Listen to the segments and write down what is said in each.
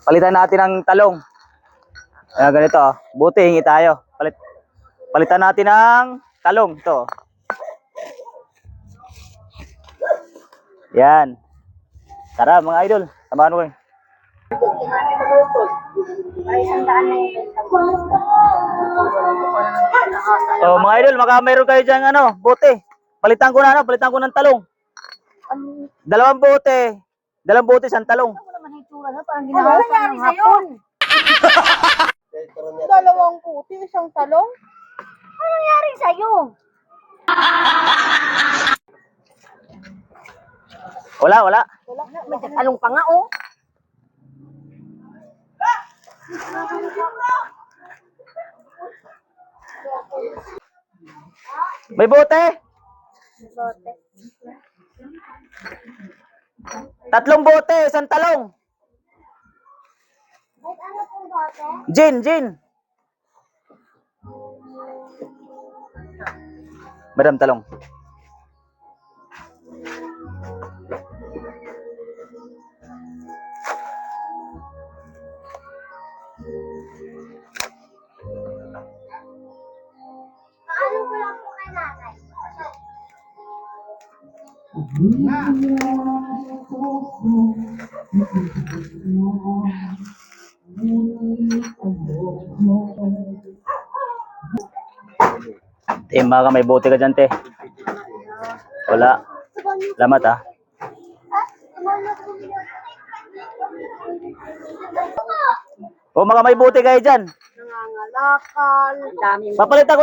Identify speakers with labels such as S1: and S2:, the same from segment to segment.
S1: Palitan natin ang talong. Ayan, ganito. Buti, hingi tayo. Palitan natin ang talong. Ito. Yan. Tara mga idol. Samahan ko. So mga idol, mayroon kayo dyan bote. Palitan ko ng talong. Dalawang bote, isang talong.
S2: Ano nangyari sa'yo? Dalawang puti, isang talong? Ano nangyari sa'yo?
S1: Wala.
S2: May talong pa nga, oh.
S1: May bote?
S2: Bote.
S1: Tatlong bote, isang talong.
S2: Ano pong bote?
S1: Gin. Madam talong.
S2: Paano ko lang po kay nanay?
S1: Baka may bote ka dyan, te. Wala. Salamat, ha. Baka may bote kayo dyan.
S2: Nangangalakal. Dami mo.
S1: Papalitan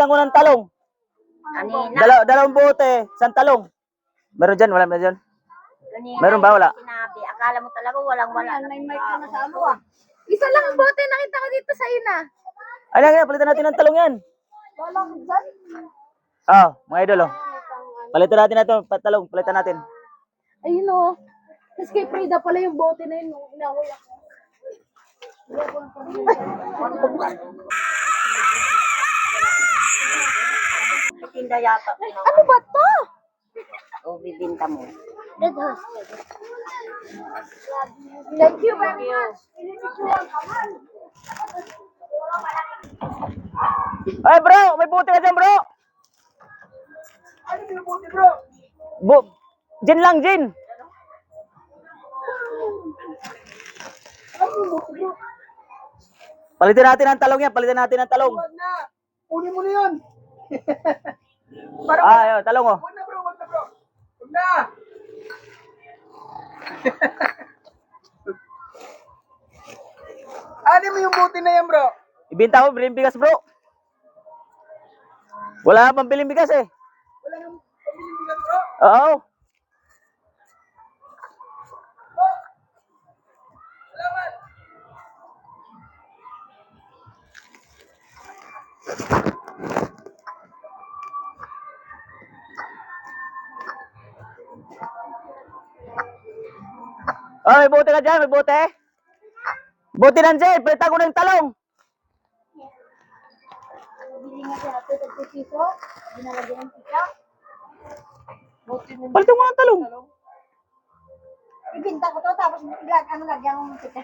S1: ko ng talong.
S2: Kanina.
S1: Dalawang bote, isang talong. Meron dyan, wala dyan.
S2: Kanina.
S1: Meron ba, wala?
S2: Sinabi. Akala mo talaga walang-wala.
S3: May mic ka na sa ano ah. Isa lang ang bote nakita ko dito sa ina.
S1: Ay, palitan natin ng talong yan.
S3: Walang dyan.
S1: Mga idol, palitan natin ito, talong, palitan natin.
S3: Ayun o. Tapos kay Frida pala yung bote na yun. Inahuya ko.
S2: Tinda yata.
S3: Ano ba to?
S2: O, bibinta mo.
S3: Thank you very much.
S1: Ay, bro, may bote ka dyan, bro.
S4: Ano yung buti, bro?
S1: Gin lang, gin. Palitan natin ang talong yan,
S4: Huwag na. Kunin mo na yun.
S1: Ayun, talong, oh.
S4: Huwag na, bro. Huwag na. Ano mo yung buti na yan, bro?
S1: Ibinta ko, biling bigas, bro. Wala pang biling bigas, eh.
S4: Wala nang pabiling bigat, bro.
S1: Oo.
S4: Salamat.
S1: Oh, may bote ka dyan, may bote. Bote nandiyan, palitan ko ng talong.
S3: Bili nga siya ito. Tagpusiso. Binalagyan ng pika.
S1: Palitan ko ng talong.
S3: Ibinta ko to. Tapos lagyan ng pika.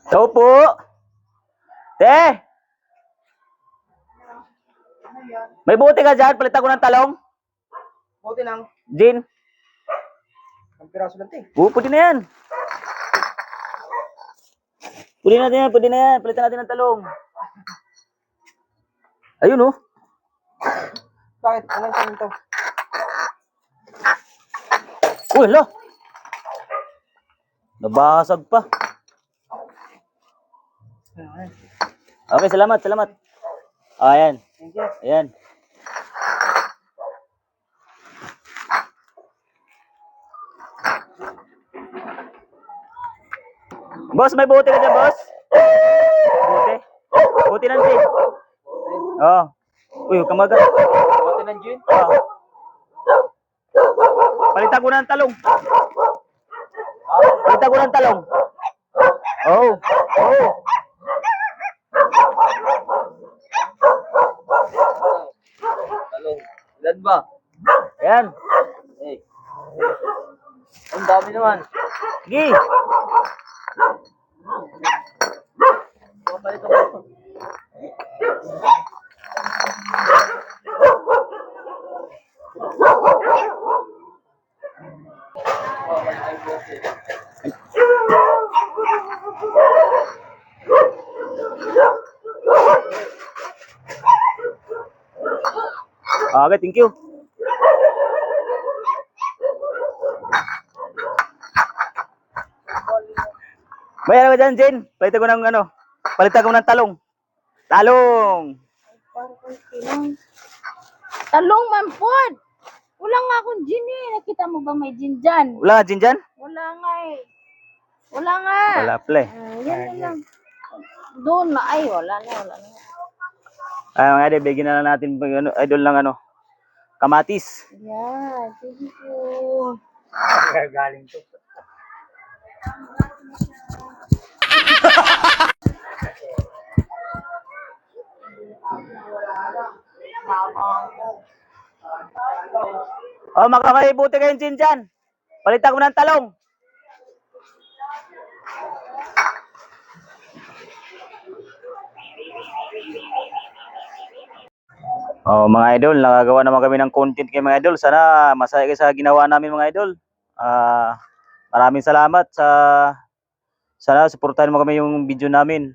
S1: Ito po. Te! May bote ka dyan, palitan ko ng talong.
S4: Buti lang.
S1: Gin.
S4: Ang piraso lang, te.
S1: Pwede na yan. Pwede na yan. Palitan natin ng talong. Ayun, oh.
S4: Bakit? Anong to?
S1: Uy, hala. Nabasag pa. Okay, salamat. Ayan.
S4: Thank you.
S1: Ayan. Boss, may bote ka dyan, boss? Bote? Bote ng gin. Oo. Uy, huwag kang maga.
S4: Buti ng gin?
S1: Oo. Palitan ko ng talong. Oo.
S4: Ilan ba?
S1: Ayan.
S4: Eh. Ang dami naman.
S1: Sige.
S4: Papalit ako.
S1: Okay, thank you. Bayan ka dyan, Jen. Palitan ko ng ano. Palitan ko ng talong. Talong.
S3: Parang kinang. Talong man pod. Wala nga akong gin eh. Nakita mo ba may gin dyan?
S1: Wala nga, Jen, dyan?
S3: Wala nga eh. Wala nga.
S1: Wala pala eh.
S3: Yan na lang. Doon na. Ay, wala na.
S1: Ay, mga idol, bigyan na lang natin ano, idol ng ano. Kamatis.
S3: Yan. Thank you.
S4: Galing to.
S1: Oh, makakaibuti kayong Jen dyan. Palitan ko ng talong. Oh, mga idol, nakagawa naman kami ng content kay mga idol. Sana masaya kayo sa ginawa namin mga idol. Maraming salamat sa sana suportahan mo kami yung video namin.